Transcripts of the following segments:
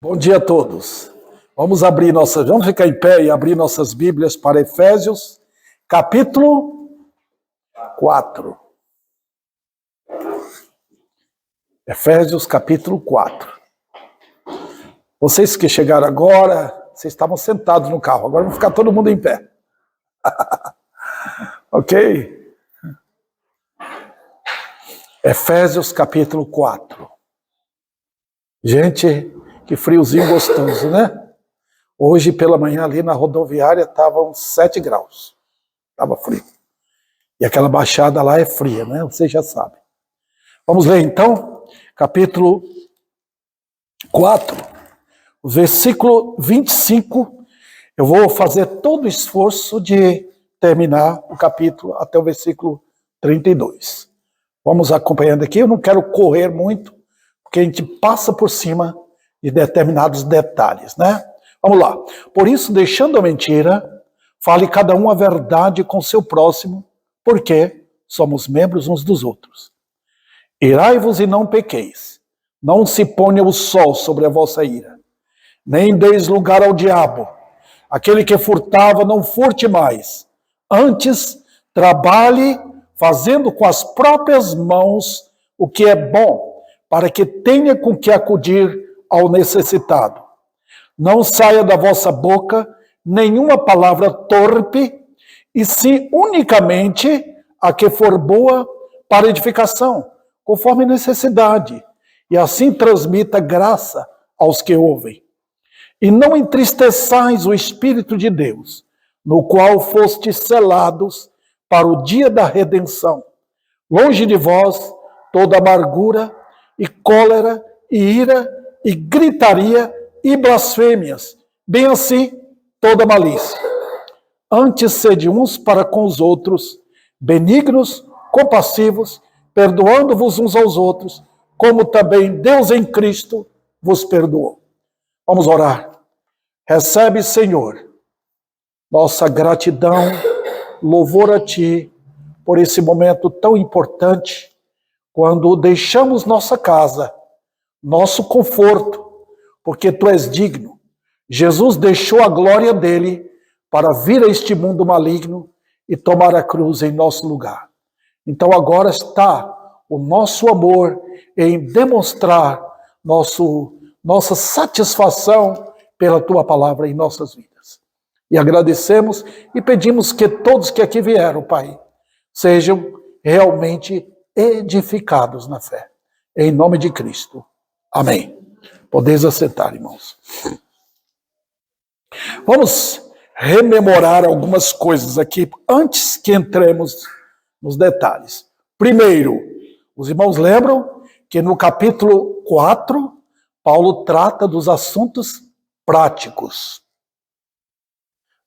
Bom dia a todos. Vamos ficar em pé e abrir nossas Bíblias para Efésios, capítulo 4. Efésios, capítulo 4. Vocês que chegaram agora, vocês estavam sentados no carro, agora vamos ficar todo mundo em pé. Ok? Efésios, capítulo 4. Gente, que friozinho gostoso, né? Hoje pela manhã ali na rodoviária estava uns 7 graus. Estava frio. E aquela baixada lá é fria, né? Vocês já sabem. Vamos ler então, capítulo 4, versículo 25. Eu vou fazer todo o esforço de terminar o capítulo até o versículo 32. Vamos acompanhando aqui. Eu não quero correr muito, porque a gente passa por cima de determinados detalhes, né? Vamos lá. Por isso, deixando a mentira, fale cada um a verdade com seu próximo, porque somos membros uns dos outros. Irai-vos e não pequeis. Não se ponha o sol sobre a vossa ira, nem deis lugar ao diabo. Aquele que furtava, não furte mais. Antes, trabalhe fazendo com as próprias mãos o que é bom, para que tenha com que acudir ao necessitado. Não saia da vossa boca nenhuma palavra torpe, e sim unicamente a que for boa para edificação, conforme necessidade, e assim transmita graça aos que ouvem. E não entristeçais o Espírito de Deus, no qual fostes selados para o dia da redenção. Longe de vós toda amargura e cólera e ira e gritaria e blasfêmias, bem assim toda malícia. Antes sede uns para com os outros, benignos, compassivos, perdoando-vos uns aos outros, como também Deus em Cristo vos perdoou. Vamos orar. Recebe, Senhor, nossa gratidão, louvor a Ti, por esse momento tão importante, quando deixamos nossa casa, nosso conforto, porque Tu és digno. Jesus deixou a glória dele para vir a este mundo maligno e tomar a cruz em nosso lugar. Então agora está o nosso amor em demonstrar nossa satisfação pela Tua palavra em nossas vidas. E agradecemos e pedimos que todos que aqui vieram, Pai, sejam realmente edificados na fé. Em nome de Cristo. Amém. Podeis assentar, irmãos. Vamos rememorar algumas coisas aqui antes que entremos nos detalhes. Primeiro, os irmãos lembram que no capítulo 4, Paulo trata dos assuntos práticos.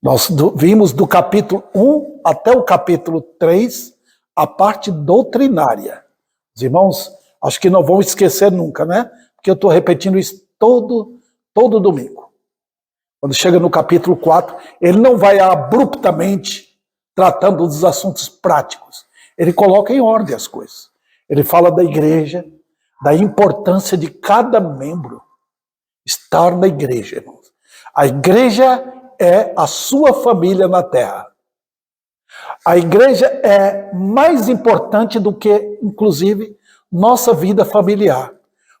Nós vimos do capítulo 1 até o capítulo 3 a parte doutrinária. Os irmãos, acho que não vão esquecer nunca, né? Porque eu estou repetindo isso todo domingo. Quando chega no capítulo 4, ele não vai abruptamente tratando dos assuntos práticos. Ele coloca em ordem as coisas. Ele fala da igreja, da importância de cada membro estar na igreja, irmãos. A igreja é a sua família na terra. A igreja é mais importante do que, inclusive, nossa vida familiar.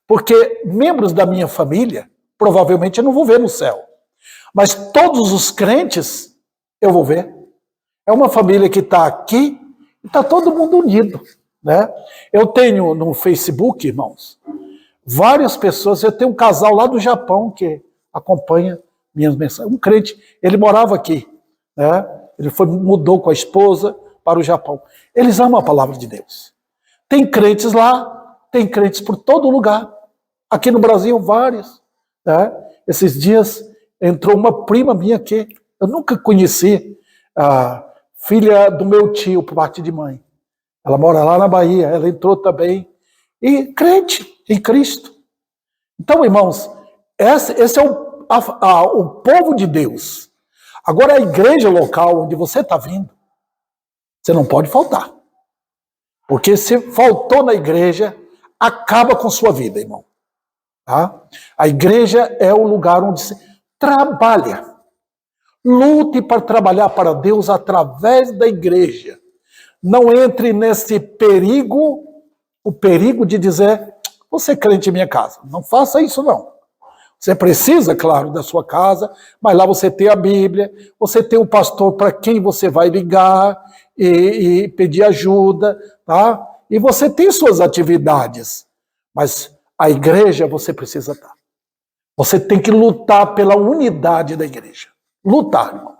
Porque membros da minha família, provavelmente eu não vou ver no céu. Mas todos os crentes, eu vou ver. É uma família que está aqui e está todo mundo unido, né? Eu tenho no Facebook, irmãos, várias pessoas. Eu tenho um casal lá do Japão que acompanha minhas mensagens. Um crente, ele morava aqui, né? Ele mudou com a esposa para o Japão. Eles amam a palavra de Deus. Tem crentes lá, tem crentes por todo lugar. Aqui no Brasil, vários. Né? Esses dias entrou uma prima minha que eu nunca conheci, a filha do meu tio, por parte de mãe. Ela mora lá na Bahia, ela entrou também. E crente em Cristo. Então, irmãos, esse é o povo de Deus. Agora, a igreja local onde você está vindo, você não pode faltar. Porque se faltou na igreja, acaba com sua vida, irmão. Tá? A igreja é o lugar onde se trabalha. Lute para trabalhar para Deus através da igreja. Não entre nesse perigo, o perigo de dizer, você é crente em minha casa. Não faça isso, não. Você precisa, claro, da sua casa, mas lá você tem a Bíblia, você tem um pastor para quem você vai ligar e pedir ajuda, tá? E você tem suas atividades, mas a igreja você precisa estar. Você tem que lutar pela unidade da igreja. Lutar, irmão.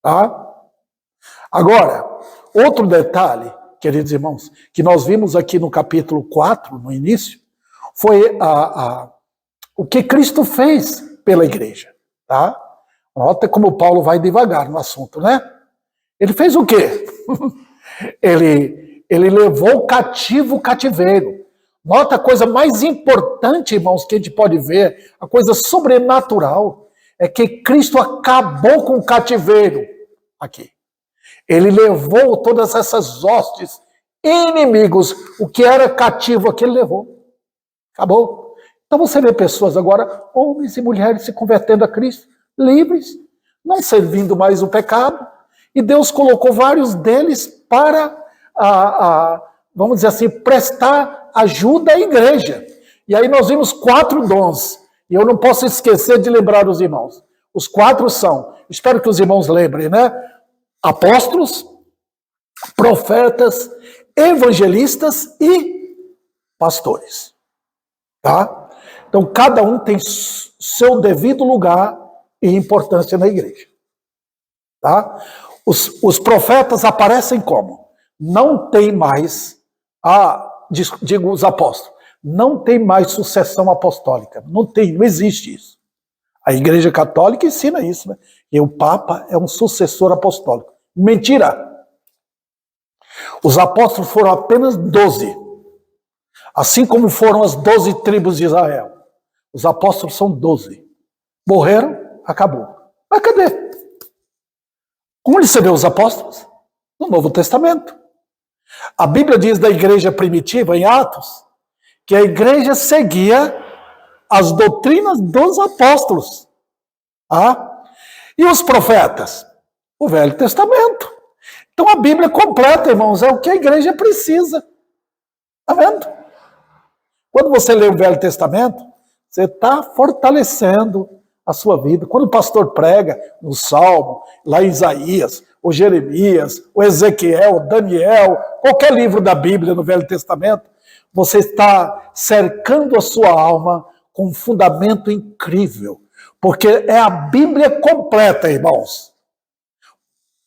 Tá? Agora, outro detalhe, queridos irmãos, que nós vimos aqui no capítulo 4, no início, foi o que Cristo fez pela igreja. Tá? Nota como Paulo vai devagar no assunto, né? Ele fez o quê? Ele levou cativo o cativeiro. Nota a coisa mais importante, irmãos, que a gente pode ver, a coisa sobrenatural, é que Cristo acabou com o cativeiro aqui. Ele levou todas essas hostes inimigos, o que era cativo aqui ele levou. Acabou. Então você vê pessoas agora, homens e mulheres se convertendo a Cristo, livres, não servindo mais o pecado, e Deus colocou vários deles para, vamos dizer assim, prestar ajuda à igreja. E aí nós vimos 4 dons, e eu não posso esquecer de lembrar os irmãos. Os 4 são, espero que os irmãos lembrem, né? Apóstolos, profetas, evangelistas e pastores. Tá? Então, cada um tem seu devido lugar e importância na igreja. Tá? Os profetas aparecem como? Não tem mais, digo os apóstolos, não tem mais sucessão apostólica. Não existe isso. A Igreja Católica ensina isso, né? E o Papa é um sucessor apostólico. Mentira! Os apóstolos foram apenas 12. Assim como foram as 12 tribos de Israel. Os apóstolos são 12. Morreram, acabou. Mas cadê? Como ele se vê os apóstolos? No Novo Testamento. A Bíblia diz da igreja primitiva, em Atos, que a igreja seguia as doutrinas dos apóstolos. E os profetas? O Velho Testamento. Então a Bíblia completa, irmãos, é o que a igreja precisa. Está vendo? Quando você lê o Velho Testamento, você está fortalecendo a sua vida. Quando o pastor prega no Salmo, lá em Isaías, ou Jeremias, ou Ezequiel, Daniel, qualquer livro da Bíblia no Velho Testamento, você está cercando a sua alma com um fundamento incrível, porque é a Bíblia completa, irmãos.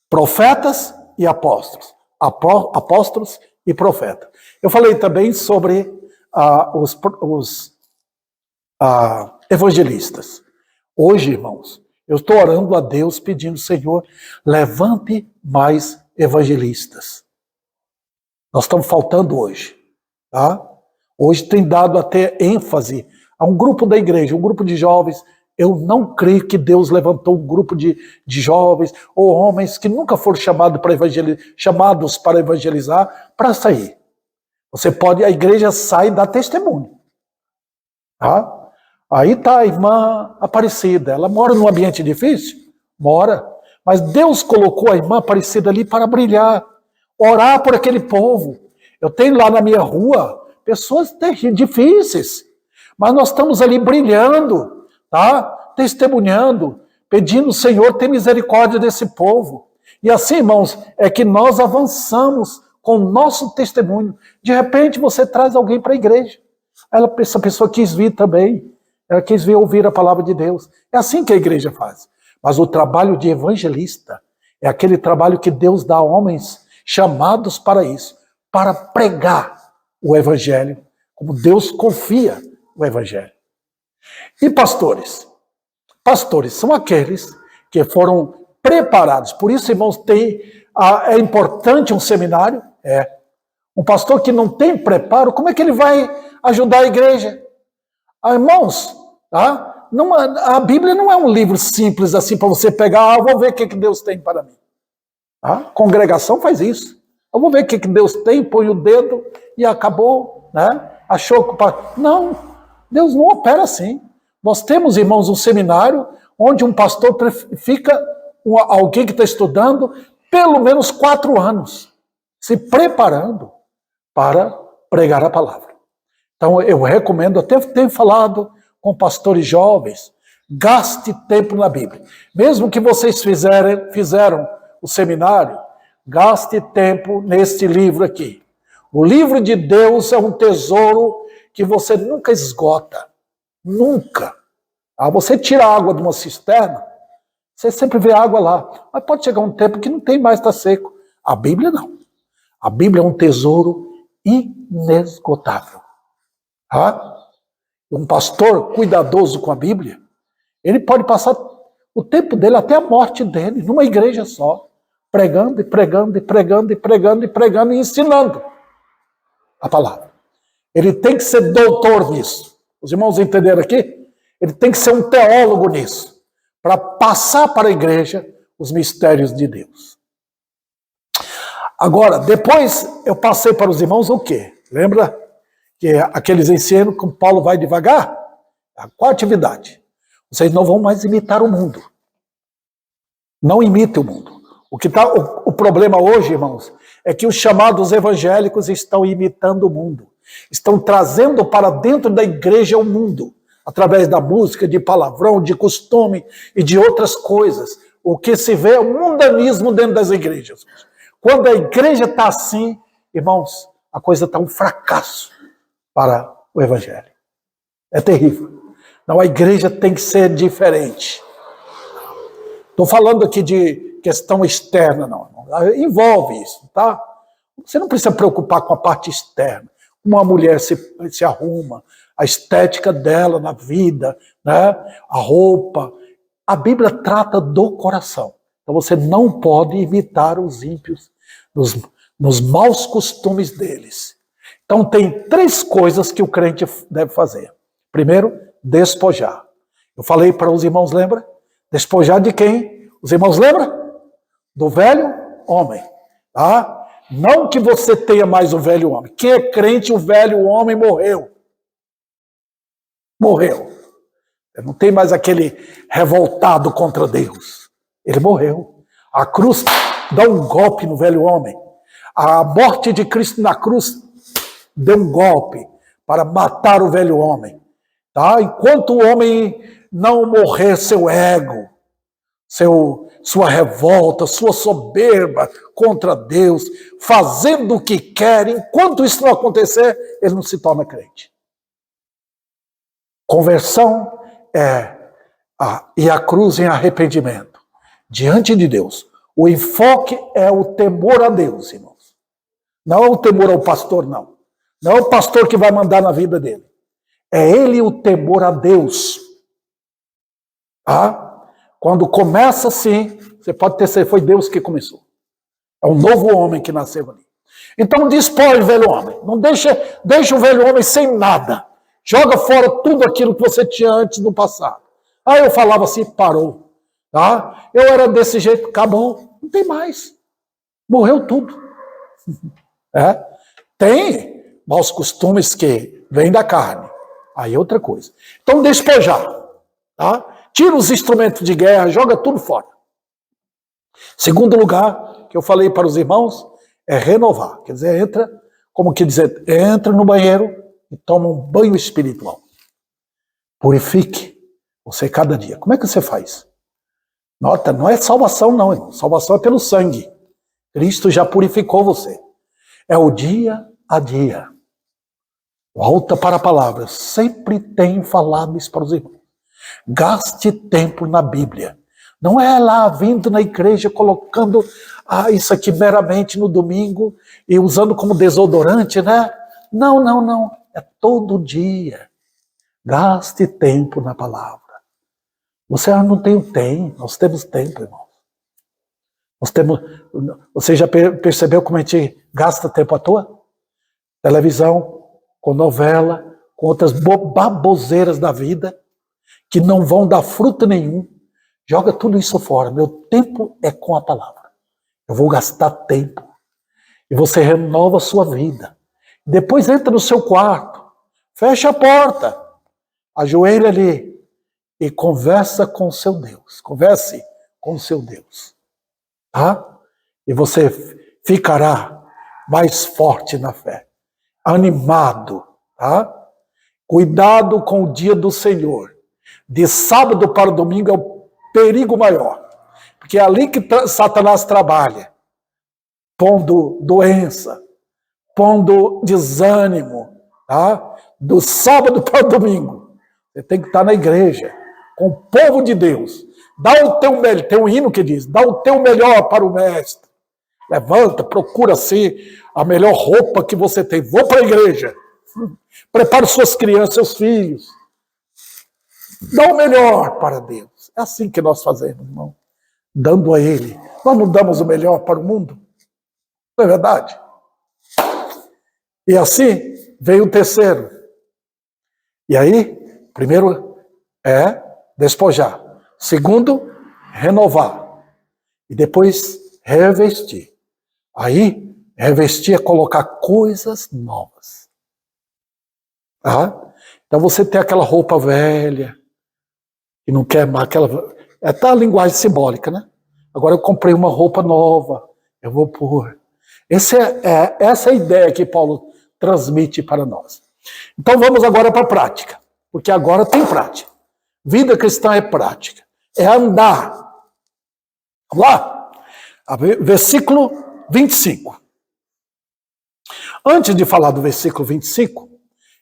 Profetas e apóstolos. Apóstolos e profetas. Eu falei também sobre os evangelistas. Hoje, irmãos, eu estou orando a Deus pedindo, Senhor, levante mais evangelistas. Nós estamos faltando hoje. Tá? Hoje tem dado até ênfase a um grupo da igreja, um grupo de jovens. Eu não creio que Deus levantou um grupo de jovens ou homens que nunca foram chamados para evangelizar para sair. A igreja sai e dá testemunho. Tá? Aí está a irmã Aparecida, ela mora num ambiente difícil? Mora. Mas Deus colocou a irmã Aparecida ali para brilhar, orar por aquele povo. Eu tenho lá na minha rua pessoas difíceis, mas nós estamos ali brilhando, tá? Testemunhando, pedindo, Senhor, tem misericórdia desse povo. E assim, irmãos, é que nós avançamos com o nosso testemunho. De repente você traz alguém para a igreja. Essa pessoa quis vir também. Ela quis vir ouvir a palavra de Deus. É assim que a igreja faz. Mas o trabalho de evangelista é aquele trabalho que Deus dá a homens chamados para isso, para pregar o evangelho, como Deus confia o evangelho. E pastores? Pastores são aqueles que foram preparados. Por isso, irmãos, é importante um seminário. Um pastor que não tem preparo, como é que ele vai ajudar a igreja? Irmãos, tá? A Bíblia não é um livro simples assim para você pegar, vou ver o que Deus tem para mim. A congregação faz isso. Eu vou ver o que Deus tem, põe o dedo e acabou, né? Achou que... Não. Deus não opera assim. Nós temos, irmãos, um seminário onde um pastor fica, alguém que está estudando, pelo menos 4 anos, se preparando para pregar a palavra. Então eu recomendo, até tenho falado com pastores jovens, gaste tempo na Bíblia. Mesmo que vocês fizeram o seminário, gaste tempo neste livro aqui. O livro de Deus é um tesouro que você nunca esgota. Nunca. Você tira a água de uma cisterna, você sempre vê água lá. Mas pode chegar um tempo que não tem mais, está seco. A Bíblia não. A Bíblia é um tesouro inesgotável. Um pastor cuidadoso com a Bíblia, ele pode passar o tempo dele até a morte dele, numa igreja só, pregando e pregando e pregando e pregando e pregando e ensinando a palavra. Ele tem que ser doutor nisso. Os irmãos entenderam aqui? Ele tem que ser um teólogo nisso, para passar para a igreja os mistérios de Deus. Agora, depois eu passei para os irmãos o quê? Lembra que aqueles ensinos que Paulo vai devagar? Qual a atividade? Vocês não vão mais imitar o mundo. Não imitem o mundo. O problema hoje, irmãos, é que os chamados evangélicos estão imitando o mundo. Estão trazendo para dentro da igreja o mundo, através da música, de palavrão, de costume e de outras coisas. O que se vê é o mundanismo dentro das igrejas. Quando a igreja está assim, irmãos, a coisa está um fracasso para o evangelho. É terrível. Não, a igreja tem que ser diferente. Estou falando aqui de questão externa, não. Envolve isso, tá? Você não precisa preocupar com a parte externa. Como uma mulher se arruma, a estética dela na vida, né? A roupa. A Bíblia trata do coração. Então você não pode imitar os ímpios nos maus costumes deles. Então tem 3 coisas que o crente deve fazer. Primeiro, despojar. Eu falei para os irmãos, lembra? Despojar de quem? Os irmãos lembram? Do velho homem. Tá? Não que você tenha mais o velho homem. Quem é crente, o velho homem morreu. Morreu. Não tem mais aquele revoltado contra Deus. Ele morreu. A cruz dá um golpe no velho homem. A morte de Cristo na cruz deu um golpe para matar o velho homem. Tá? Enquanto o homem não morrer seu ego, sua revolta, sua soberba contra Deus, fazendo o que quer, enquanto isso não acontecer, ele não se torna crente. Conversão e a cruz em arrependimento diante de Deus. O enfoque é o temor a Deus, irmãos. Não é o temor ao pastor, não. Não é o pastor que vai mandar na vida dele. É ele o temor a Deus. Quando começa assim, você pode ter certeza, foi Deus que começou. É um novo homem que nasceu ali. Então despoje o velho homem. Não deixa o velho homem sem nada. Joga fora tudo aquilo que você tinha antes no passado. Eu falava assim, parou. Tá? Eu era desse jeito, acabou. Não tem mais. Morreu tudo. Tem maus costumes que vêm da carne. Aí é outra coisa. Então despojar. Tá? Tira os instrumentos de guerra, joga tudo fora. Segundo lugar, que eu falei para os irmãos, é renovar. Quer dizer, entra no banheiro e toma um banho espiritual. Purifique você cada dia. Como é que você faz? Nota, não é salvação não, irmão. Salvação é pelo sangue. Cristo já purificou você. É o dia a dia. Volta para a palavra. Eu sempre tenho falado isso para os irmãos. Gaste tempo na Bíblia. Não é lá vindo na igreja colocando isso aqui meramente no domingo e usando como desodorante, né? Não. É todo dia. Gaste tempo na palavra. Você não tem tempo. Nós temos tempo, irmão. Você já percebeu como a gente gasta tempo à toa? Televisão, com novela, com outras baboseiras da vida, que não vão dar fruto nenhum. Joga tudo isso fora. Meu tempo é com a palavra. Eu vou gastar tempo. E você renova a sua vida. Depois entra no seu quarto. Fecha a porta. ajoelhe ali e conversa com o seu Deus. Converse com o seu Deus. Tá? E você ficará mais forte na fé. Animado. Tá? Cuidado com o dia do Senhor. De sábado para domingo é o perigo maior. Porque é ali que Satanás trabalha. Pondo doença, pondo desânimo. Tá? Do sábado para o domingo. Você tem que estar na igreja, com o povo de Deus. Dá o teu melhor, tem um hino que diz, dá o teu melhor para o mestre. Levanta, procura ser a melhor roupa que você tem. Vou para a igreja. Prepare suas crianças, seus filhos. Dá o melhor para Deus. É assim que nós fazemos, irmão. Dando a Ele. Nós não damos o melhor para o mundo? Não é verdade? E assim veio o terceiro. E aí, primeiro é despojar. Segundo, renovar. E depois revestir. Aí, revestir é colocar coisas novas. Tá? Então você tem aquela roupa velha, que não quer mais aquela... tá a linguagem simbólica, né? Agora eu comprei uma roupa nova, eu vou pôr. Essa é a ideia que Paulo transmite para nós. Então vamos agora para a prática, porque agora tem prática. Vida cristã é prática, é andar. Vamos lá? Versículo 25. Antes de falar do versículo 25,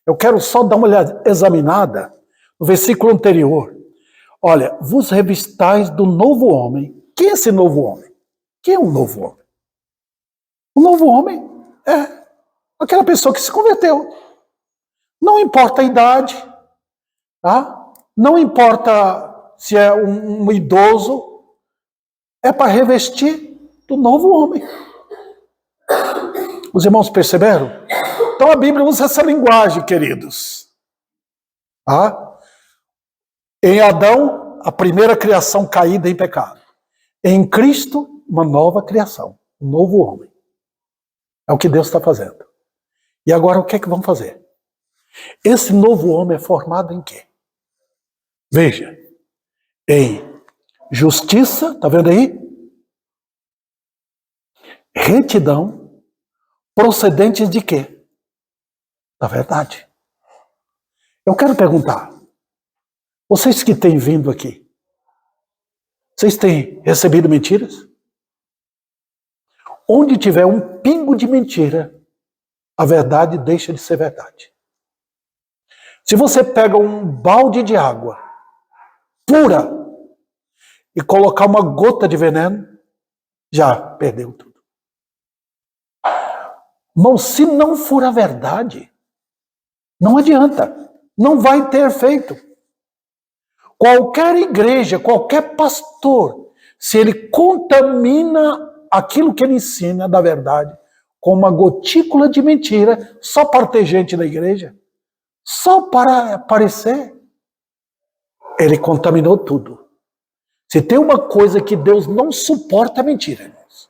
eu quero só dar uma examinada no versículo anterior. Olha, vos revistais do novo homem. Quem é esse novo homem? Quem é o novo homem? O novo homem é aquela pessoa que se converteu. Não importa a idade, tá? Não importa se é um idoso, é para revestir do novo homem. Os irmãos perceberam? Então a Bíblia usa essa linguagem, queridos. Tá? Em Adão, a primeira criação caída em pecado. Em Cristo, uma nova criação, um novo homem. É o que Deus está fazendo. E agora o que é que vamos fazer? Esse novo homem é formado em quê? Veja, em justiça, está vendo aí? Retidão, procedentes de quê? Da verdade. Eu quero perguntar, vocês que têm vindo aqui, vocês têm recebido mentiras? Onde tiver um pingo de mentira, a verdade deixa de ser verdade. Se você pega um balde de água pura e colocar uma gota de veneno, já perdeu tudo. Mas se não for a verdade, não adianta, não vai ter efeito. Qualquer igreja, qualquer pastor, se ele contamina aquilo que ele ensina da verdade com uma gotícula de mentira, só para ter gente na igreja, só para aparecer, ele contaminou tudo. Se tem uma coisa que Deus não suporta, é mentira, irmãos.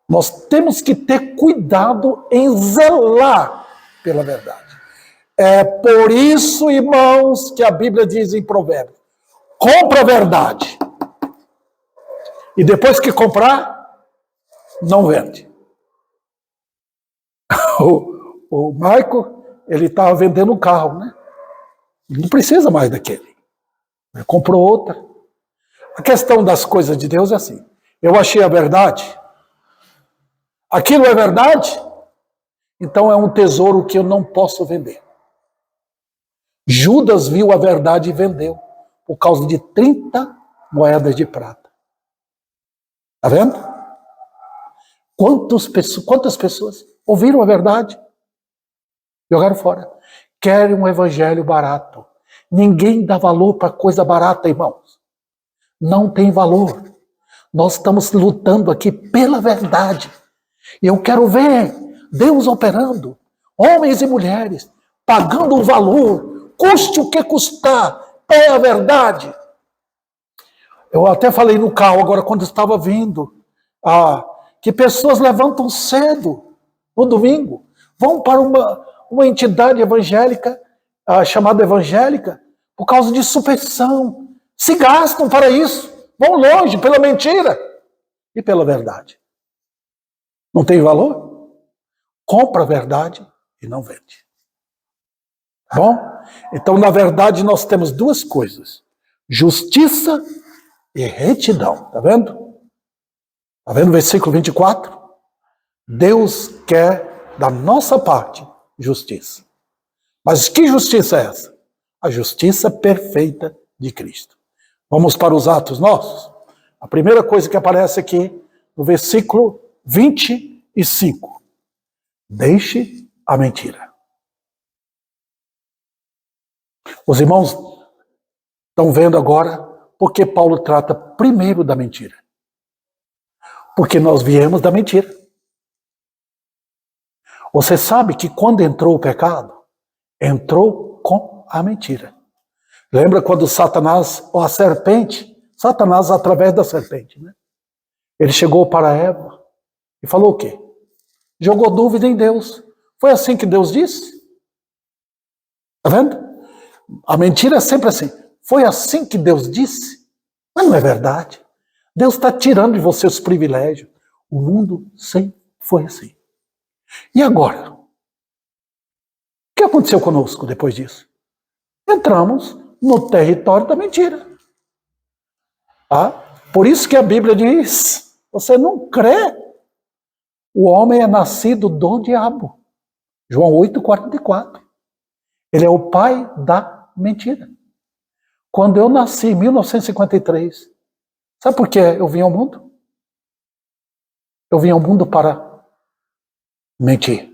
Nós temos que ter cuidado em zelar pela verdade. É por isso, irmãos, que a Bíblia diz em Provérbios, compra a verdade. E depois que comprar, não vende. O Michael, ele estava vendendo um carro, né? Ele não precisa mais daquele. Ele comprou outra. A questão das coisas de Deus é assim. Eu achei a verdade. Aquilo é verdade? Então é um tesouro que eu não posso vender. Judas viu a verdade e vendeu por causa de 30 moedas de prata. Está vendo? Quantas pessoas ouviram a verdade? Jogaram fora. Querem um evangelho barato. Ninguém dá valor para coisa barata, irmãos. Não tem valor. Nós estamos lutando aqui pela verdade. E eu quero ver Deus operando. Homens e mulheres pagando o valor. Custe o que custar. É a verdade. Eu até falei no carro agora quando estava vindo. Que pessoas levantam cedo no domingo. Vão para uma entidade evangélica chamada evangélica por causa de superstição. Se gastam para isso. Vão longe pela mentira e pela verdade. Não tem valor? Compra a verdade e não vende. Bom? Então, na verdade, nós temos duas coisas. Justiça e retidão. Está vendo? Está vendo o versículo 24? Deus quer, da nossa parte, justiça. Mas que justiça é essa? A justiça perfeita de Cristo. Vamos para os atos nossos? A primeira coisa que aparece aqui, no versículo 25. Deixe a mentira. Os irmãos estão vendo agora porque Paulo trata primeiro da mentira. Porque nós viemos da mentira. Você sabe que quando entrou o pecado, entrou com a mentira. Lembra quando Satanás, ou a serpente, Satanás através da serpente, né? Ele chegou para Eva e falou o quê? Jogou dúvida em Deus. Foi assim que Deus disse? Está vendo? A mentira é sempre assim. Foi assim que Deus disse? Mas não é verdade. Deus está tirando de você os privilégios. O mundo sempre foi assim. E agora? O que aconteceu conosco depois disso? Entramos no território da mentira. Por isso que a Bíblia diz, você não crê. O homem é nascido do diabo. João 8,44. Ele é o pai da mentira. Quando eu nasci em 1953, sabe por que eu vim ao mundo? Eu vim ao mundo para mentir.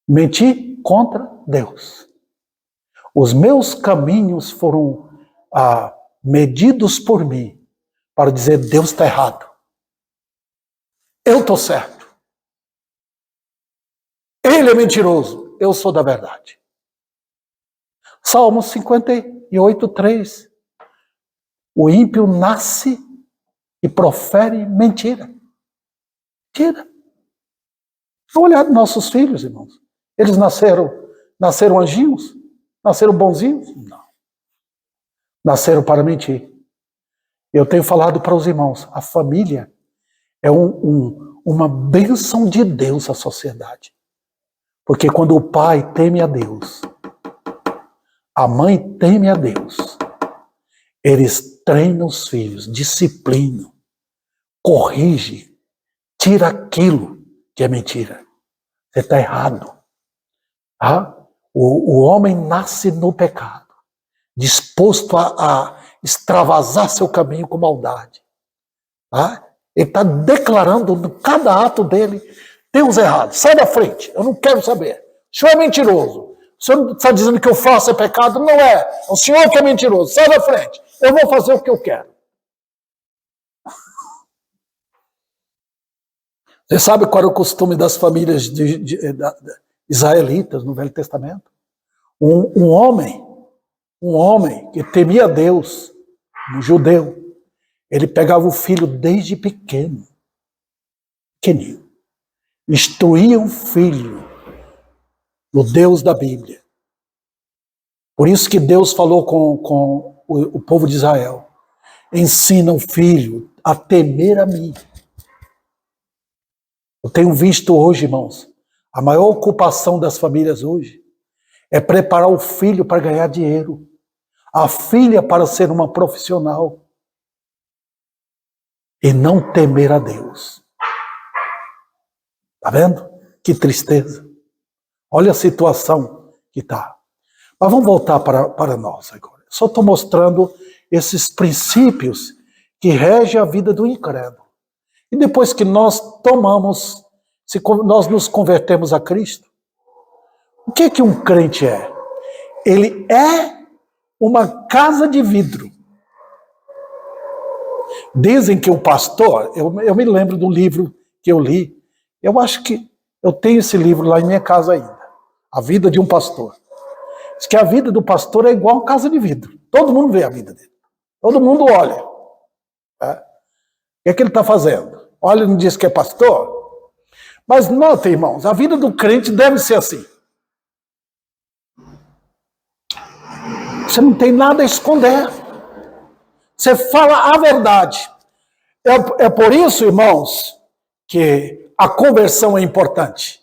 Mentir contra Deus. Os meus caminhos foram medidos por mim para dizer Deus está errado. Eu estou certo. Ele é mentiroso. Eu sou da verdade. Salmo 58:3. O ímpio nasce e profere mentira. Mentira. Dá uma olhada nos nossos filhos, irmãos. Eles nasceram anjinhos? Nasceram bonzinhos? Não. Nasceram para mentir. Eu tenho falado para os irmãos, a família é uma bênção de Deus à sociedade. Porque quando o pai teme a Deus, a mãe teme a Deus, eles treinam os filhos, disciplinam, corrigem, tira aquilo que é mentira. Você está errado. O homem nasce no pecado, disposto a extravasar seu caminho com maldade. Ele está declarando em cada ato dele, Deus errado, sai da frente, eu não quero saber. O senhor é mentiroso. O senhor está dizendo que eu faço é pecado? Não é. É o senhor que é mentiroso, sai da frente. Eu vou fazer o que eu quero. Você sabe qual era o costume das famílias israelitas no Velho Testamento? Um homem que temia Deus, um judeu, ele pegava o filho desde pequeninho, instruía um filho no Deus da Bíblia. Por isso que Deus falou com o povo de Israel, ensina o filho a temer a mim. Eu tenho visto hoje, irmãos, a maior ocupação das famílias hoje é preparar o filho para ganhar dinheiro, a filha para ser uma profissional e não temer a Deus. Está vendo? Que tristeza. Olha a situação que está. Mas vamos voltar para nós agora. Só estou mostrando esses princípios que regem a vida do incrédulo. E depois que nós tomamos, se nós nos convertemos a Cristo, o que um crente é? Ele é uma casa de vidro. Dizem que o pastor, eu me lembro do livro que eu li, eu acho que eu tenho esse livro lá em minha casa ainda, A Vida de um Pastor. Diz que a vida do pastor é igual a uma casa de vidro. Todo mundo vê a vida dele. Todo mundo olha. O que é que ele está fazendo? Olha, não diz que é pastor? Mas notem, irmãos, a vida do crente deve ser assim. Você não tem nada a esconder. Você fala a verdade. É por isso, irmãos, que a conversão é importante.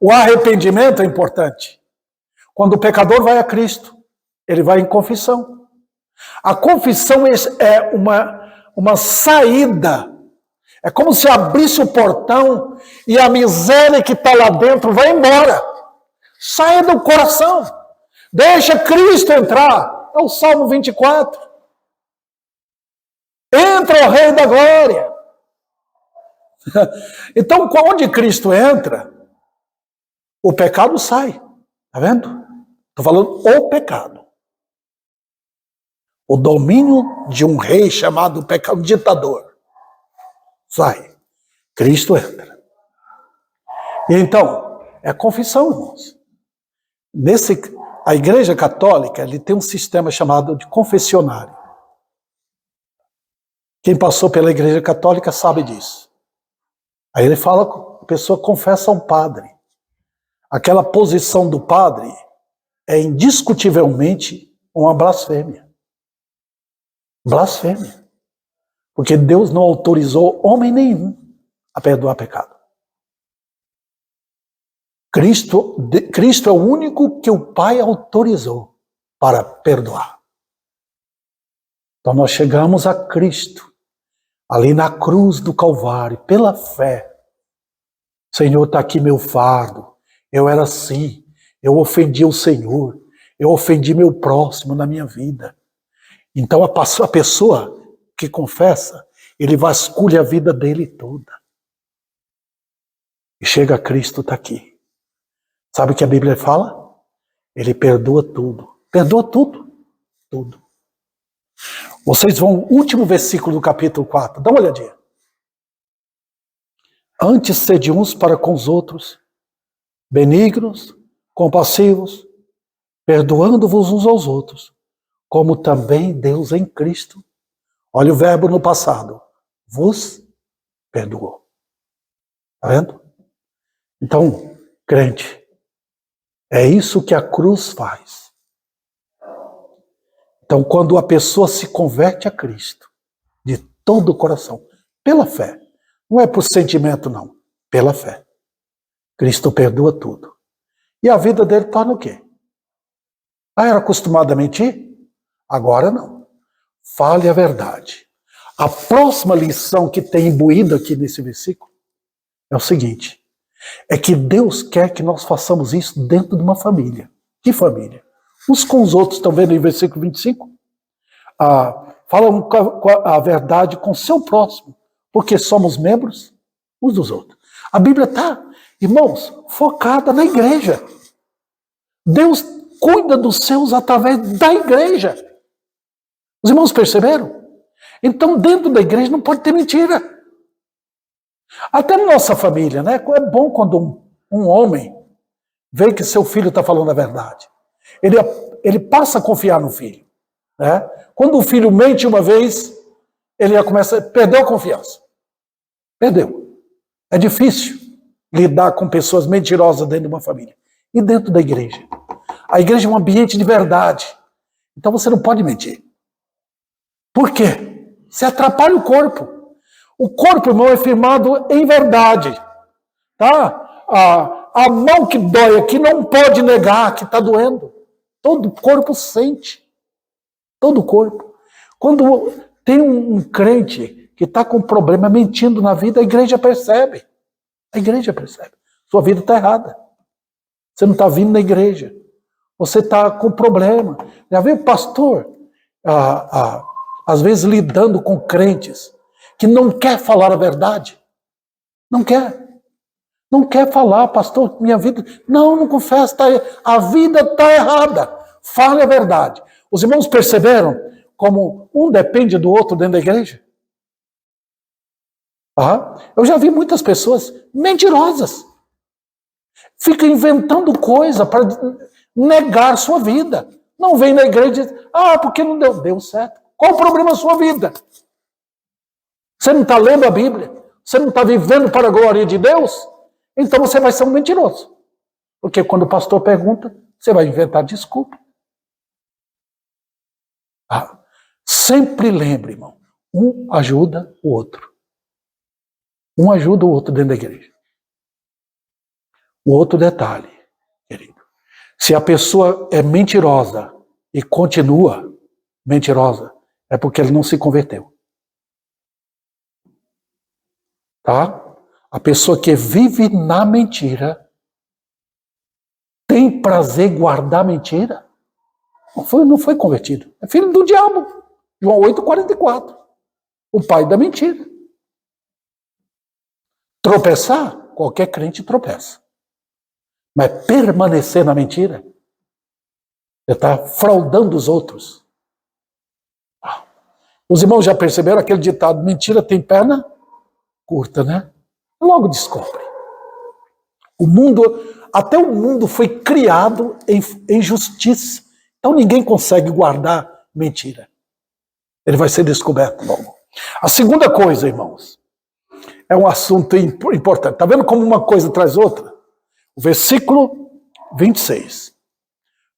O arrependimento é importante. Quando o pecador vai a Cristo, ele vai em confissão. A confissão é uma saída. É como se abrisse o portão e a miséria que está lá dentro vai embora. Saia do coração. Deixa Cristo entrar. É o Salmo 24. Entra o Rei da Glória. Então, onde Cristo entra, o pecado sai. Está vendo? Estou falando o pecado. O domínio de um rei chamado pecado, ditador. Sai. Cristo entra. E então, é confissão, irmãos. A Igreja Católica ele tem um sistema chamado de confessionário. Quem passou pela Igreja Católica sabe disso. Aí ele fala, a pessoa confessa ao padre. Aquela posição do padre é indiscutivelmente uma blasfêmia. Blasfêmia. Porque Deus não autorizou homem nenhum a perdoar pecado. Cristo é o único que o Pai autorizou para perdoar. Então nós chegamos a Cristo, ali na cruz do Calvário, pela fé. Senhor, está aqui meu fardo. Eu era assim. Eu ofendi o Senhor. Eu ofendi meu próximo na minha vida. Então a pessoa que confessa, ele vasculha a vida dele toda. E chega a Cristo, está aqui. Sabe o que a Bíblia fala? Ele perdoa tudo. Perdoa tudo. Tudo. Vocês vão, último versículo do capítulo 4, dá uma olhadinha. Antes sede uns para com os outros, benignos, compassivos, perdoando-vos uns aos outros, como também Deus em Cristo, olha o verbo no passado, vos perdoou. Está vendo? Então, crente, é isso que a cruz faz. Então, quando a pessoa se converte a Cristo, de todo o coração, pela fé, não é por sentimento não, pela fé, Cristo perdoa tudo. E a vida dele torna o quê? Era acostumado a mentir? Agora não. Fale a verdade. A próxima lição que tem imbuído aqui nesse versículo é o seguinte, é que Deus quer que nós façamos isso dentro de uma família. Que família? Uns com os outros, estão vendo em versículo 25? Falam a verdade com seu próximo, porque somos membros uns dos outros. A Bíblia está, irmãos, focada na igreja. Deus cuida dos seus através da igreja. Os irmãos perceberam? Então, dentro da igreja não pode ter mentira. Até na nossa família, né? É bom quando um homem vê que seu filho está falando a verdade. Ele passa a confiar no filho. Né? Quando o filho mente uma vez, ele já começa, perdeu a confiança. Perdeu. É difícil lidar com pessoas mentirosas dentro de uma família. E dentro da igreja. A igreja é um ambiente de verdade. Então você não pode mentir. Por quê? Você atrapalha o corpo. O corpo, irmão, é firmado em verdade. Tá? A mão que dói aqui não pode negar que está doendo. Todo corpo sente. Todo corpo. Quando tem um crente que está com problema mentindo na vida, a igreja percebe. A igreja percebe. Sua vida está errada. Você não está vindo na igreja. Você está com problema. Já viu pastor, às vezes lidando com crentes que não quer falar a verdade? Não quer. Não quer falar, pastor, minha vida... Não confessa, a vida está errada. Fale a verdade. Os irmãos perceberam como um depende do outro dentro da igreja? Eu já vi muitas pessoas mentirosas. Ficam inventando coisa para negar sua vida. Não vem na igreja e diz, porque não deu. Deu certo. Qual o problema da sua vida? Você não está lendo a Bíblia? Você não está vivendo para a glória de Deus? Então você vai ser um mentiroso. Porque quando o pastor pergunta, você vai inventar desculpa. Ah, sempre lembre, irmão, um ajuda o outro. Um ajuda o outro dentro da igreja. O outro detalhe, querido, se a pessoa é mentirosa e continua mentirosa, é porque ele não se converteu. Tá? A pessoa que vive na mentira, tem prazer em guardar mentira, não foi convertido. É filho do diabo. João 8,44. O pai da mentira. Tropeçar, qualquer crente tropeça. Mas permanecer na mentira, você está fraudando os outros. Os irmãos já perceberam aquele ditado, mentira tem perna curta, né? Logo descobre. Até o mundo foi criado em justiça. Então ninguém consegue guardar mentira. Ele vai ser descoberto logo. A segunda coisa, irmãos, é um assunto importante. Está vendo como uma coisa traz outra? O versículo 26.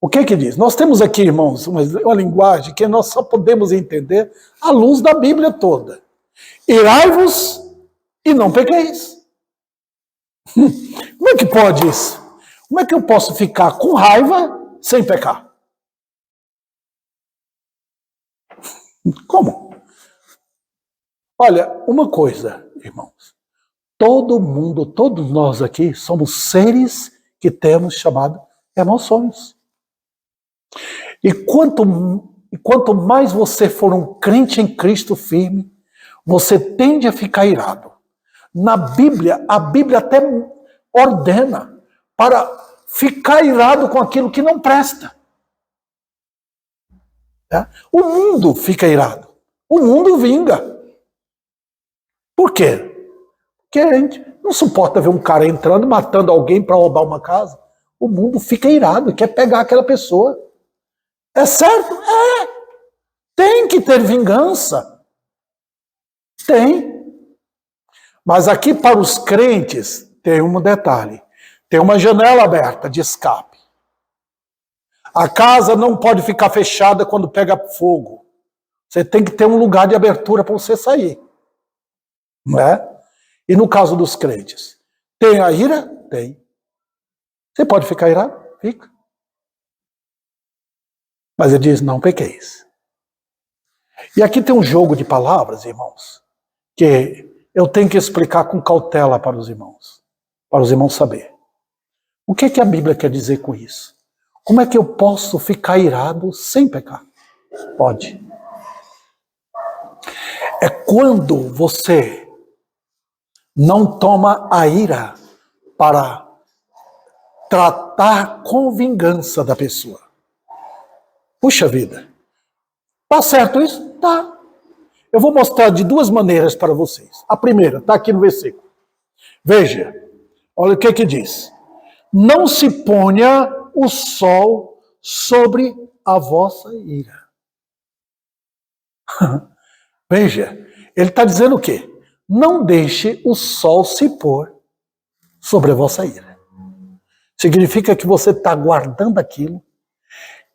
O que diz? Nós temos aqui, irmãos, uma linguagem que nós só podemos entender à luz da Bíblia toda. Irai-vos e não pequeis. Como é que pode isso? Como é que eu posso ficar com raiva sem pecar? Como? Olha, uma coisa, irmãos. Todo mundo, todos nós aqui, somos seres que temos chamado emoções. E quanto mais você for um crente em Cristo firme, você tende a ficar irado. Na Bíblia, a Bíblia até ordena para ficar irado com aquilo que não presta. O mundo fica irado. O mundo vinga. Por quê? Porque a gente não suporta ver um cara entrando, matando alguém para roubar uma casa. O mundo fica irado, quer pegar aquela pessoa. É certo? É. Tem que ter vingança. Tem. Mas aqui para os crentes tem um detalhe. Tem uma janela aberta de escape. A casa não pode ficar fechada quando pega fogo. Você tem que ter um lugar de abertura para você sair. Não é? E no caso dos crentes, tem a ira? Tem. Você pode ficar irado? Fica. Mas ele diz, não pequeis. E aqui tem um jogo de palavras, irmãos, que eu tenho que explicar com cautela para os irmãos saber. O que a Bíblia quer dizer com isso? Como é que eu posso ficar irado sem pecar? Pode. É quando você não toma a ira para tratar com vingança da pessoa. Puxa vida. Tá certo isso? Tá. Eu vou mostrar de duas maneiras para vocês. A primeira, está aqui no versículo. Veja, olha o que diz. Não se ponha o sol sobre a vossa ira. Veja, ele está dizendo o quê? Não deixe o sol se pôr sobre a vossa ira. Significa que você está guardando aquilo,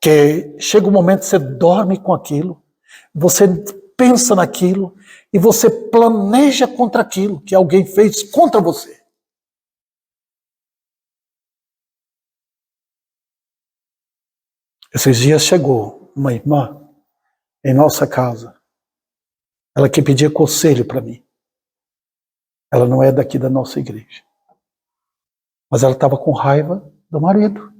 que chega um momento que você dorme com aquilo, você pensa naquilo e você planeja contra aquilo que alguém fez contra você. Esses dias chegou uma irmã em nossa casa. Ela que pedia conselho para mim. Ela não é daqui da nossa igreja. Mas ela estava com raiva do marido.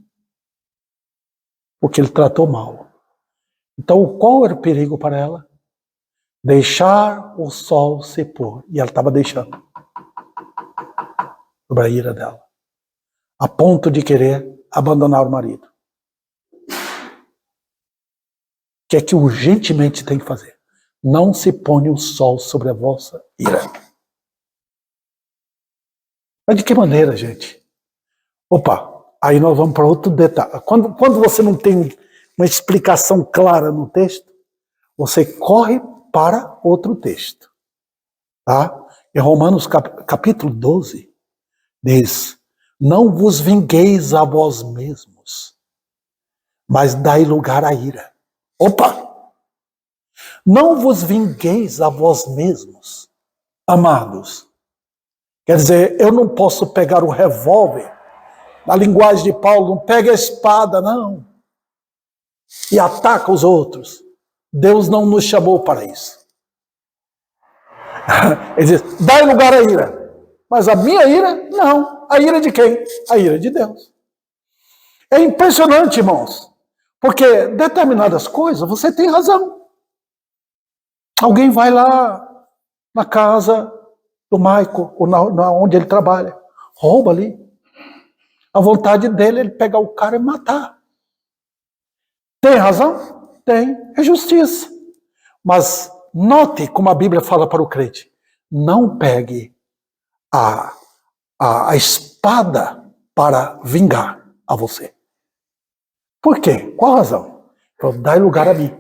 Porque ele tratou mal. Então, qual era o perigo para ela? Deixar o sol se pôr. E ela estava deixando. Sobre a ira dela. A ponto de querer abandonar o marido. O que é que urgentemente tem que fazer? Não se ponha o sol sobre a vossa ira. Mas de que maneira, gente? Opa, aí nós vamos para outro detalhe. Quando você não tem uma explicação clara no texto, você corre para outro texto. Tá? Em Romanos capítulo 12, diz, não vos vingueis a vós mesmos, mas dai lugar à ira. Opa! Não vos vingueis a vós mesmos, amados. Quer dizer, eu não posso pegar o revólver, na linguagem de Paulo, não pega a espada, não, e ataca os outros. Deus não nos chamou para isso. Ele diz, dai lugar à ira. Mas a minha ira, não. A ira de quem? A ira de Deus. É impressionante, irmãos, porque determinadas coisas você tem razão. Alguém vai lá na casa do Michael, ou onde ele trabalha, rouba ali. A vontade dele é ele pegar o cara e matar. Tem razão? Tem. É justiça. Mas note como a Bíblia fala para o crente. Não pegue a espada para vingar a você. Por quê? Qual a razão? Então, dai lugar a mim.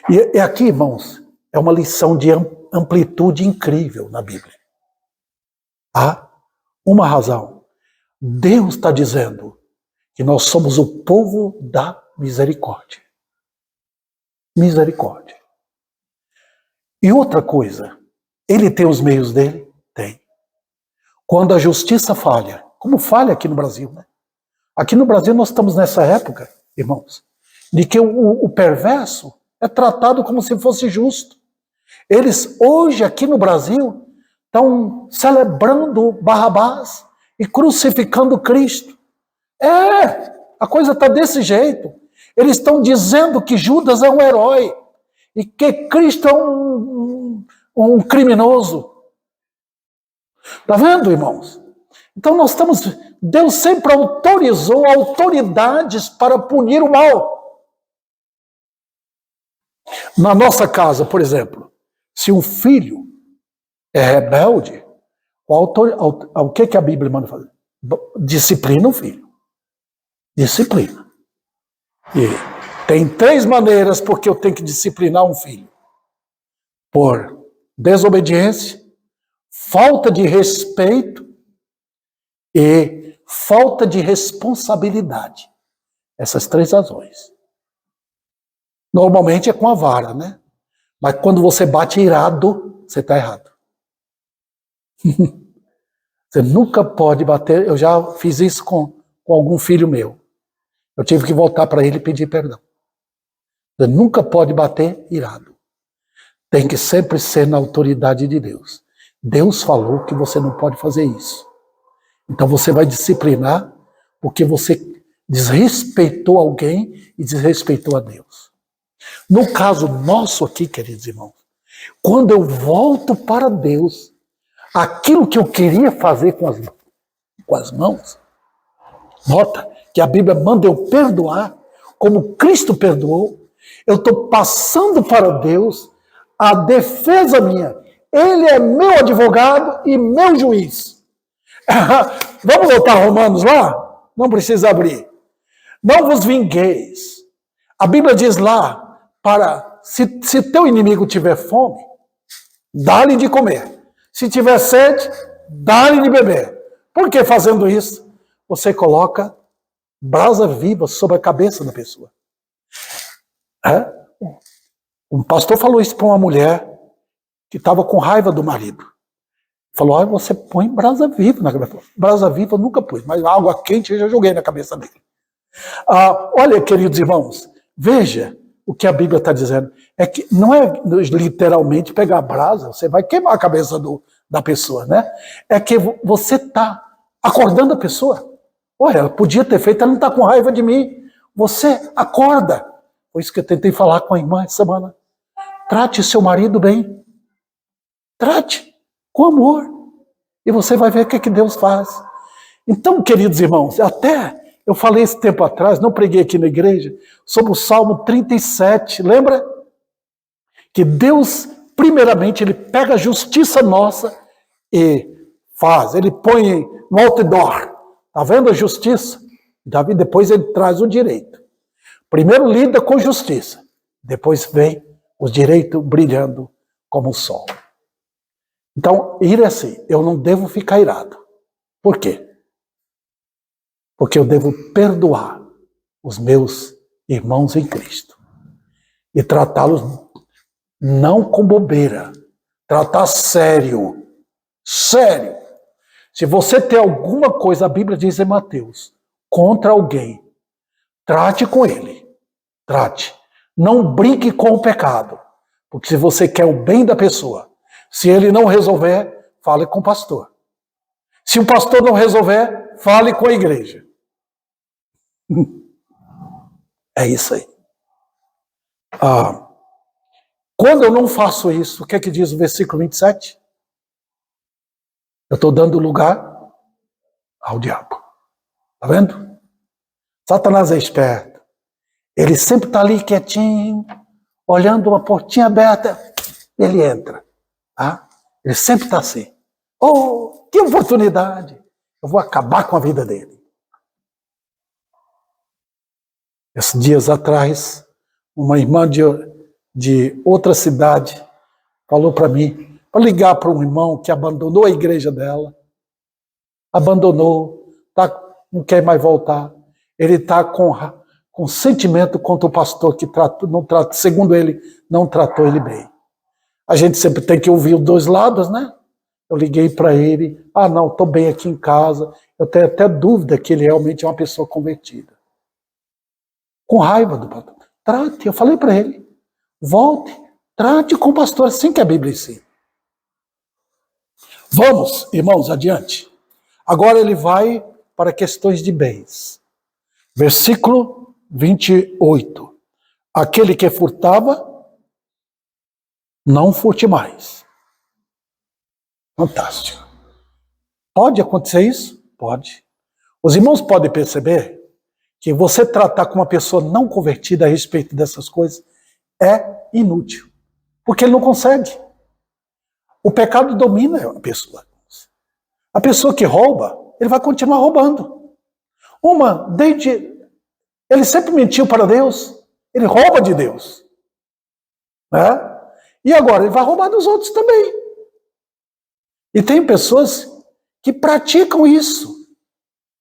E aqui, irmãos, é uma lição de amplitude incrível na Bíblia. Há uma razão. Deus está dizendo que nós somos o povo da misericórdia. Misericórdia. E outra coisa, ele tem os meios dele? Tem. Quando a justiça falha, como falha aqui no Brasil, né? Aqui no Brasil nós estamos nessa época, irmãos, de que o perverso é tratado como se fosse justo. Eles hoje aqui no Brasil estão celebrando Barrabás e crucificando Cristo. A coisa está desse jeito. Eles estão dizendo que Judas é um herói e que Cristo é um criminoso. Está vendo, irmãos? Então Deus sempre autorizou autoridades para punir o mal. Na nossa casa, por exemplo, se um filho é rebelde, o que a Bíblia manda fazer? Disciplina o filho. Disciplina. E tem 3 maneiras porque eu tenho que disciplinar um filho. Por desobediência, falta de respeito e falta de responsabilidade. Essas 3 razões. Normalmente é com a vara, né? Mas quando você bate irado, você está errado. Você nunca pode bater. Eu já fiz isso com algum filho meu. Eu tive que voltar para ele e pedir perdão. Você nunca pode bater irado. Tem que sempre ser na autoridade de Deus. Deus falou que você não pode fazer isso. Então você vai disciplinar porque você desrespeitou alguém e desrespeitou a Deus. No caso nosso aqui, queridos irmãos, quando eu volto para Deus, aquilo que eu queria fazer com as mãos, nota que a Bíblia manda eu perdoar, como Cristo perdoou, eu estou passando para Deus a defesa minha. Ele é meu advogado e meu juiz. Vamos voltar a Romanos lá? Não precisa abrir. Não vos vingueis. A Bíblia diz lá, se teu inimigo tiver fome, dá-lhe de comer. Se tiver sede, dá-lhe de beber. Por que fazendo isso? Você coloca brasa viva sobre a cabeça da pessoa. Um pastor falou isso para uma mulher que estava com raiva do marido. Falou, você põe brasa viva na cabeça. Brasa viva eu nunca pus, mas água quente eu já joguei na cabeça dele. Olha, queridos irmãos, veja o que a Bíblia está dizendo. É que não é literalmente pegar brasa, você vai queimar a cabeça da pessoa, né? É que você está acordando a pessoa. Olha, ela podia ter feito, ela não está com raiva de mim. Você acorda. Foi isso que eu tentei falar com a irmã essa semana. Trate seu marido bem. Trate com amor. E você vai ver o que Deus faz. Então, queridos irmãos, até eu falei esse tempo atrás, não preguei aqui na igreja, sobre o Salmo 37, lembra? Que Deus, primeiramente, ele pega a justiça nossa e faz, ele põe no outdoor. Está vendo a justiça? Davi, depois ele traz o direito. Primeiro lida com justiça, depois vem o direito brilhando como o sol. Então, ir é assim, eu não devo ficar irado. Por quê? Porque eu devo perdoar os meus irmãos em Cristo. e tratá-los não com bobeira, tratar sério. Sério. Se você tem alguma coisa, a Bíblia diz em Mateus, contra alguém, trate com ele. Trate. Não brinque com o pecado. Porque se você quer o bem da pessoa, se ele não resolver, fale com o pastor. Se o pastor não resolver, fale com a igreja. É isso aí. Quando eu não faço isso, o que é que diz o versículo 27? Eu estou dando lugar ao diabo. Está vendo? Satanás é esperto. Ele sempre está ali quietinho, olhando uma portinha aberta, ele entra. Tá? Ele sempre está assim. Oh, que oportunidade! Eu vou acabar com a vida dele. Esses dias atrás, uma irmã de outra cidade falou para mim, para ligar para um irmão que abandonou a igreja dela, abandonou, não quer mais voltar. Ele está com sentimento contra o pastor que segundo ele, não tratou ele bem. A gente sempre tem que ouvir os dois lados, né? Eu liguei para ele, não, estou bem aqui em casa, eu tenho até dúvida que ele realmente é uma pessoa convertida. Com raiva do pastor. Trate, eu falei para ele, volte, trate com o pastor, assim que a Bíblia ensina. Vamos, irmãos, adiante. Agora ele vai para questões de bens. Versículo 28. Aquele que furtava, não furte mais. Fantástico. Pode acontecer isso? Pode. Os irmãos podem perceber que você tratar com uma pessoa não convertida a respeito dessas coisas é inútil. Porque ele não consegue. O pecado domina a pessoa. A pessoa que rouba, ele vai continuar roubando. Ele sempre mentiu para Deus, ele rouba de Deus. Né? E agora ele vai roubar dos outros também. E tem pessoas que praticam isso.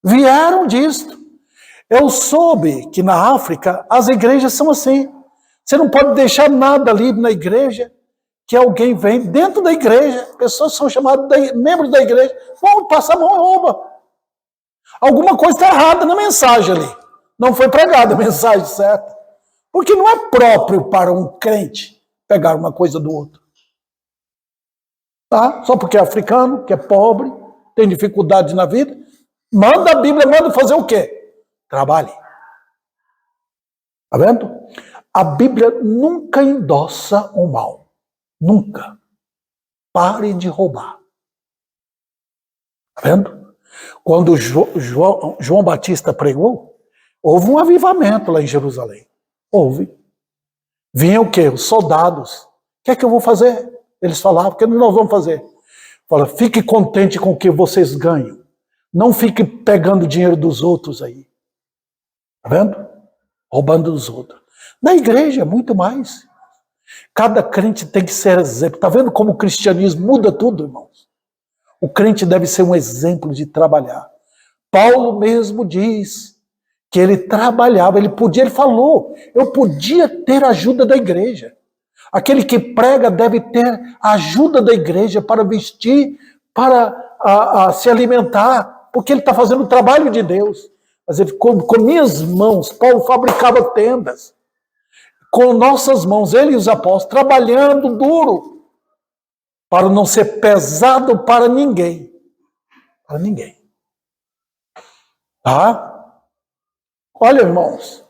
Vieram disso. Eu soube que na África as igrejas são assim. Você não pode deixar nada ali na igreja que alguém vem dentro da igreja, pessoas são chamadas membros da igreja, vão passar a mão e rouba. Alguma coisa está errada na mensagem ali. Não foi pregada a mensagem certa. Porque não é próprio para um crente pegar uma coisa do outro. Tá? Só porque é africano, que é pobre, tem dificuldade na vida, manda a Bíblia, manda fazer o quê? Trabalhe. Tá vendo? A Bíblia nunca endossa o mal. Nunca. Pare de roubar. Tá vendo? Quando João Batista pregou, houve um avivamento lá em Jerusalém. Houve. Vinham o quê? Os soldados. O que é que eu vou fazer? Eles falavam, o que nós vamos fazer? Fala, fique contente com o que vocês ganham. Não fique pegando dinheiro dos outros aí. Tá vendo? Roubando dos outros. Na igreja, muito mais. Cada crente tem que ser exemplo. Está vendo como o cristianismo muda tudo, irmãos? O crente deve ser um exemplo de trabalhar. Paulo mesmo diz que ele trabalhava, ele falou, eu podia ter a ajuda da igreja. Aquele que prega deve ter a ajuda da igreja para vestir, para se alimentar, porque ele está fazendo o trabalho de Deus. Mas ele, com minhas mãos, Paulo fabricava tendas. Com nossas mãos, ele e os apóstolos, trabalhando duro, para não ser pesado para ninguém. Para ninguém. Tá? Olha, irmãos,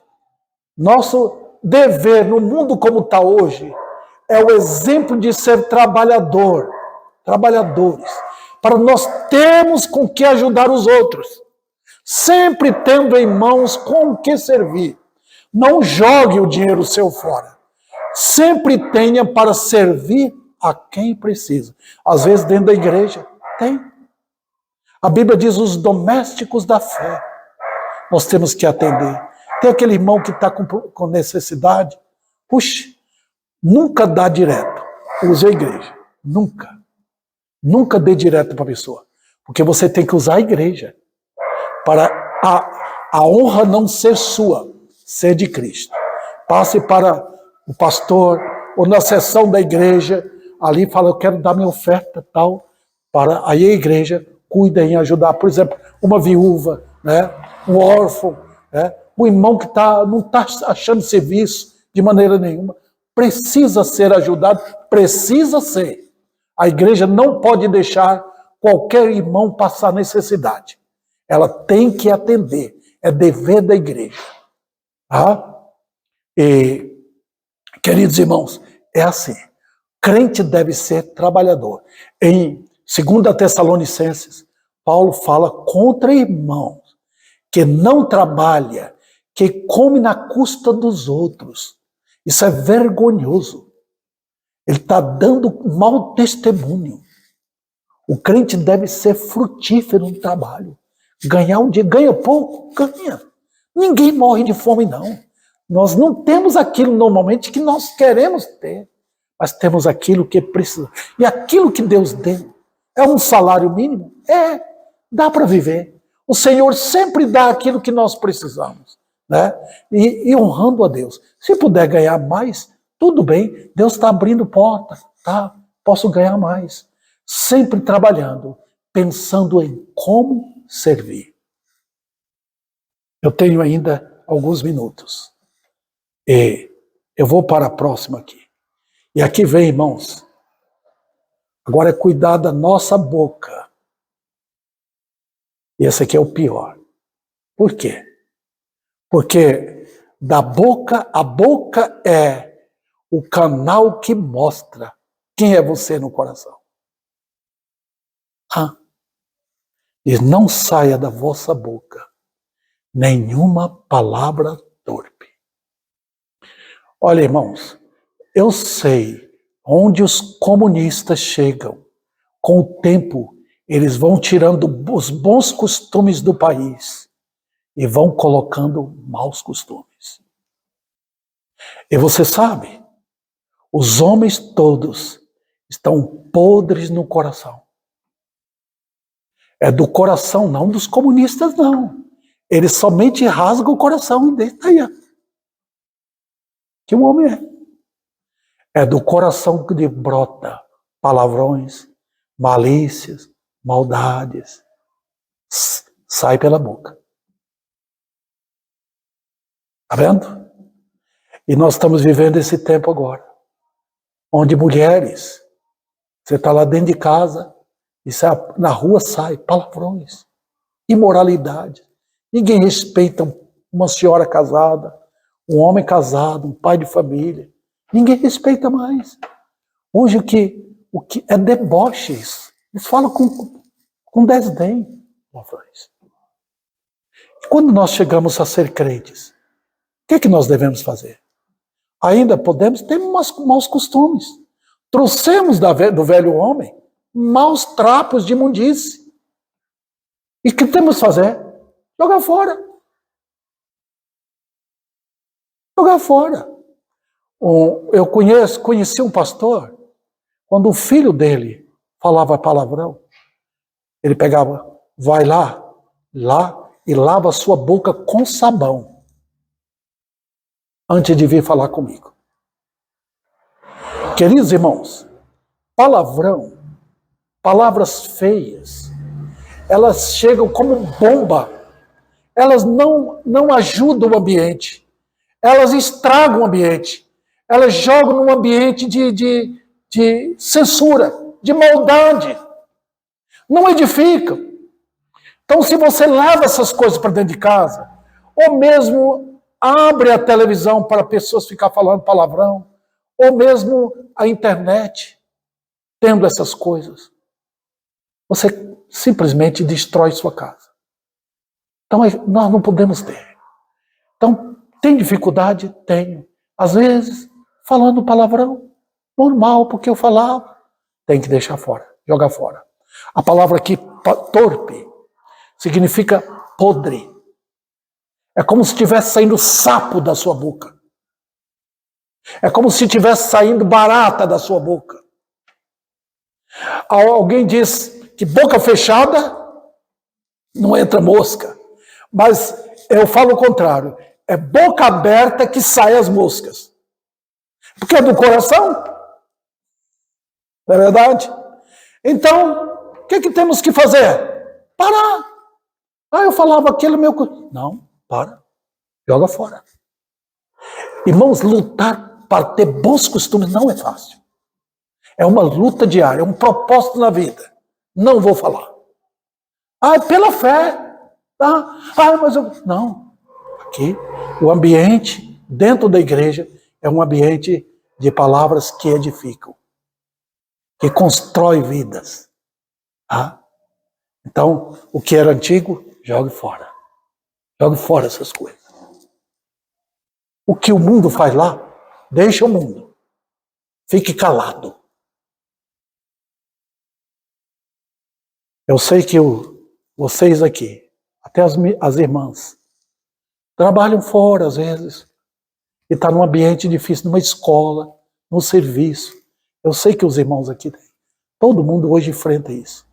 nosso dever no mundo como está hoje é o exemplo de ser trabalhador, trabalhadores, para nós termos com que ajudar os outros, sempre tendo em mãos com o que servir. Não jogue o dinheiro seu fora. Sempre tenha para servir a quem precisa. Às vezes dentro da igreja, tem. A Bíblia diz os domésticos da fé. Nós temos que atender. Tem aquele irmão que está com necessidade. Puxa, nunca dá direto. Use a igreja. Nunca. Nunca dê direto para a pessoa. Porque você tem que usar a igreja. Para a honra não ser sua. Ser de Cristo. Passe para o pastor, ou na sessão da igreja, ali fala, eu quero dar minha oferta tal, para aí a igreja cuida em ajudar, por exemplo, uma viúva, né, um órfão, né, um irmão que não está achando serviço de maneira nenhuma, precisa ser ajudado, precisa ser. A igreja não pode deixar qualquer irmão passar necessidade. Ela tem que atender, é dever da igreja. Tá? E, queridos irmãos, é assim, crente deve ser trabalhador. Em 2 Tessalonicenses, Paulo fala contra irmãos que não trabalha, que come na custa dos outros. Isso é vergonhoso. Ele está dando mau testemunho. O crente deve ser frutífero no trabalho. Ganhar um dia, ganha pouco, ganha. Ninguém morre de fome, não. Nós não temos aquilo normalmente que nós queremos ter, mas temos aquilo que precisa. E aquilo que Deus deu é um salário mínimo? Dá para viver. O Senhor sempre dá aquilo que nós precisamos, né? E honrando a Deus. Se puder ganhar mais, tudo bem, Deus está abrindo porta, tá? Posso ganhar mais. Sempre trabalhando, pensando em como servir. Eu tenho ainda alguns minutos. E eu vou para a próxima aqui. E aqui vem, irmãos. Agora é cuidar da nossa boca. E esse aqui é o pior. Por quê? Porque a boca é o canal que mostra quem é você no coração. Diz, não saia da vossa boca nenhuma palavra torpe. Olha, irmãos, eu sei onde os comunistas chegam. Com o tempo, eles vão tirando os bons costumes do país e vão colocando maus costumes. E você sabe, os homens todos estão podres no coração. É do coração, não dos comunistas, não. Eles somente rasgam o coração e deixam aí. Que o homem é do coração que brota palavrões, malícias, maldades. Sai pela boca. Tá vendo? E nós estamos vivendo esse tempo agora, onde mulheres, você está lá dentro de casa, e na rua sai palavrões, imoralidade. Ninguém respeita uma senhora casada, um homem casado, um pai de família. Ninguém respeita mais. Hoje o que é deboche isso. Eles falam com desdém. E quando nós chegamos a ser crentes, o que nós devemos fazer? Ainda podemos ter maus costumes. Trouxemos do velho homem maus trapos de imundície. E o que temos que fazer? Jogar fora. Jogar fora. Eu conheci um pastor, quando o filho dele falava palavrão, ele pegava, vai lá e lava a sua boca com sabão, antes de vir falar comigo. Queridos irmãos, palavrão, palavras feias, elas chegam como bomba, elas não ajudam o ambiente, elas estragam o ambiente, elas jogam num ambiente de censura, de maldade, não edificam. Então, se você leva essas coisas para dentro de casa, ou mesmo abre a televisão para pessoas ficar falando palavrão, ou mesmo a internet, tendo essas coisas, você simplesmente destrói sua casa. Então, nós não podemos ter. Então, tem dificuldade? Tenho. Às vezes, falando palavrão, normal, porque eu falava, tem que deixar fora, jogar fora. A palavra aqui, torpe, significa podre. É como se estivesse saindo sapo da sua boca. É como se estivesse saindo barata da sua boca. Alguém diz que boca fechada não entra mosca. Mas eu falo o contrário. É boca aberta que saem as moscas. Porque é do coração. Não é verdade? Então, o que temos que fazer? Parar. Eu falava aquele meu... Não, para. Joga fora. Irmãos, lutar para ter bons costumes não é fácil. É uma luta diária, é um propósito na vida. Não vou falar. Pela fé. Tá? Mas eu... Não. Aqui, o ambiente dentro da igreja é um ambiente de palavras que edificam, que constrói vidas. Então, o que era antigo, jogue fora. Jogue fora essas coisas. O que o mundo faz lá, deixa o mundo. Fique calado. Eu sei que vocês aqui, até as irmãs, trabalham fora às vezes, e está num ambiente difícil, numa escola, num serviço. Eu sei que os irmãos aqui, todo mundo hoje enfrenta isso.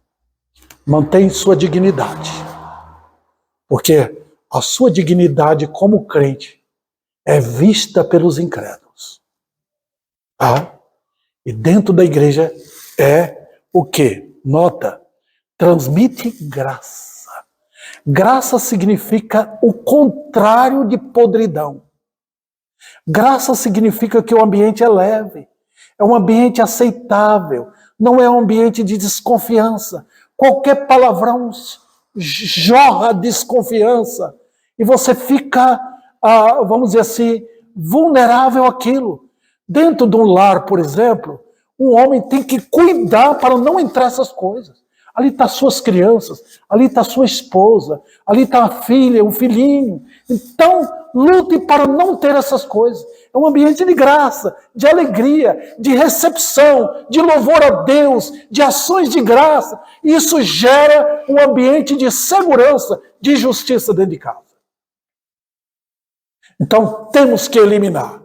Mantém sua dignidade. Porque a sua dignidade como crente é vista pelos incrédulos. E dentro da igreja é o quê? Nota, transmite graça. Graça significa o contrário de podridão. Graça significa que o ambiente é leve, é um ambiente aceitável, não é um ambiente de desconfiança. Qualquer palavrão jorra desconfiança e você fica, vamos dizer assim, vulnerável àquilo. Dentro de um lar, por exemplo, um homem tem que cuidar para não entrar essas coisas. Ali estão suas crianças, ali está sua esposa, ali está a filha, um filhinho. Então, lute para não ter essas coisas. É um ambiente de graça, de alegria, de recepção, de louvor a Deus, de ações de graça. Isso gera um ambiente de segurança, de justiça dentro de casa. Então, temos que eliminar.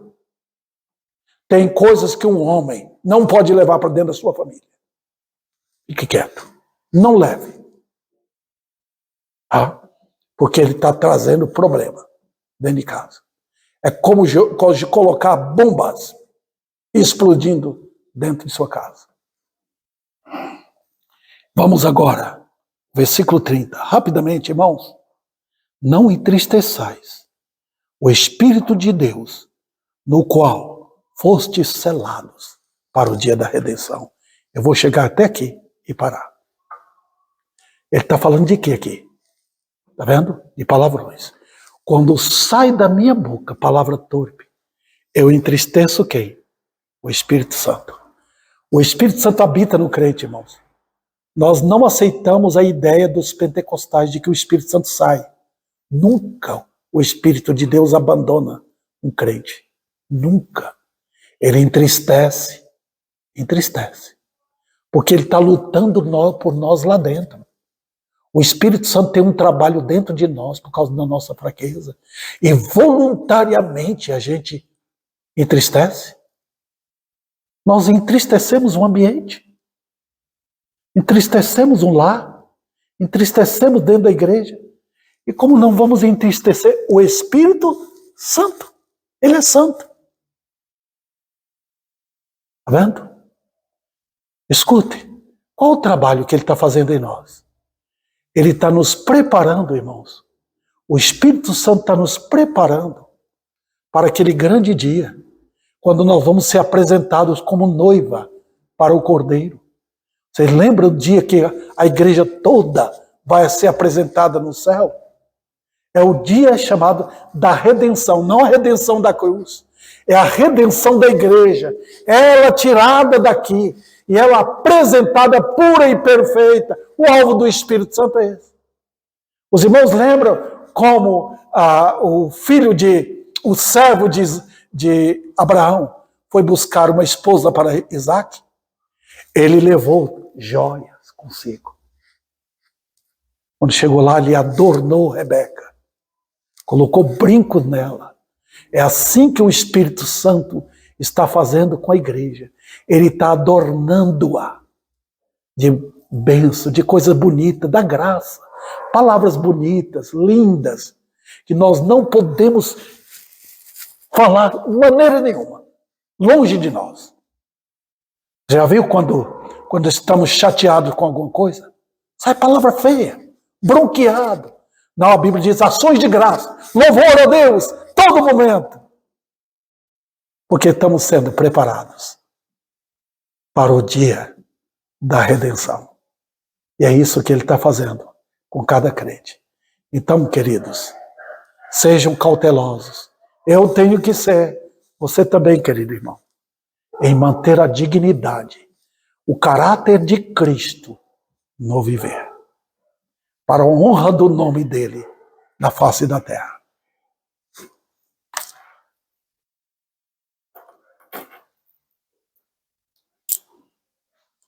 Tem coisas que um homem não pode levar para dentro da sua família. Fique quieto. Não leve. Porque ele está trazendo problema dentro de casa. É como colocar bombas explodindo dentro de sua casa. Vamos agora, versículo 30. Rapidamente, irmãos. Não entristeçais o Espírito de Deus, no qual fostes selados para o dia da redenção. Eu vou chegar até aqui e parar. Ele está falando de quê aqui? Está vendo? De palavrões. Quando sai da minha boca palavra torpe, eu entristeço quem? O Espírito Santo. O Espírito Santo habita no crente, irmãos. Nós não aceitamos a ideia dos pentecostais de que o Espírito Santo sai. Nunca o Espírito de Deus abandona um crente. Nunca. Ele entristece. Porque ele está lutando por nós lá dentro. O Espírito Santo tem um trabalho dentro de nós por causa da nossa fraqueza. E voluntariamente a gente entristece. Nós entristecemos o ambiente. Entristecemos um lar. Entristecemos dentro da igreja. E como não vamos entristecer o Espírito Santo? Ele é santo. Está vendo? Escute. Qual o trabalho que ele está fazendo em nós? Ele está nos preparando, irmãos. O Espírito Santo está nos preparando para aquele grande dia, quando nós vamos ser apresentados como noiva para o Cordeiro. Vocês lembram do dia que a igreja toda vai ser apresentada no céu? É o dia chamado da redenção, não a redenção da cruz. É a redenção da igreja. Ela tirada daqui e ela apresentada pura e perfeita. O alvo do Espírito Santo é esse. Os irmãos lembram como o servo de Abraão foi buscar uma esposa para Isaac? Ele levou joias consigo. Quando chegou lá, ele adornou Rebeca. Colocou brincos nela. É assim que o Espírito Santo está fazendo com a igreja. Ele está adornando-a de bênção, de coisas bonitas, da graça. Palavras bonitas, lindas, que nós não podemos falar de maneira nenhuma. longe de nós. Já viu quando estamos chateados com alguma coisa? Sai palavra feia, bronqueado. Não, a Bíblia diz ações de graça, louvor a Deus, todo momento. Porque estamos sendo preparados para o dia da redenção. E é isso que ele está fazendo com cada crente. Então, queridos, sejam cautelosos. Eu tenho que ser, você também, querido irmão, em manter a dignidade, o caráter de Cristo no viver, para a honra do nome dele na face da terra.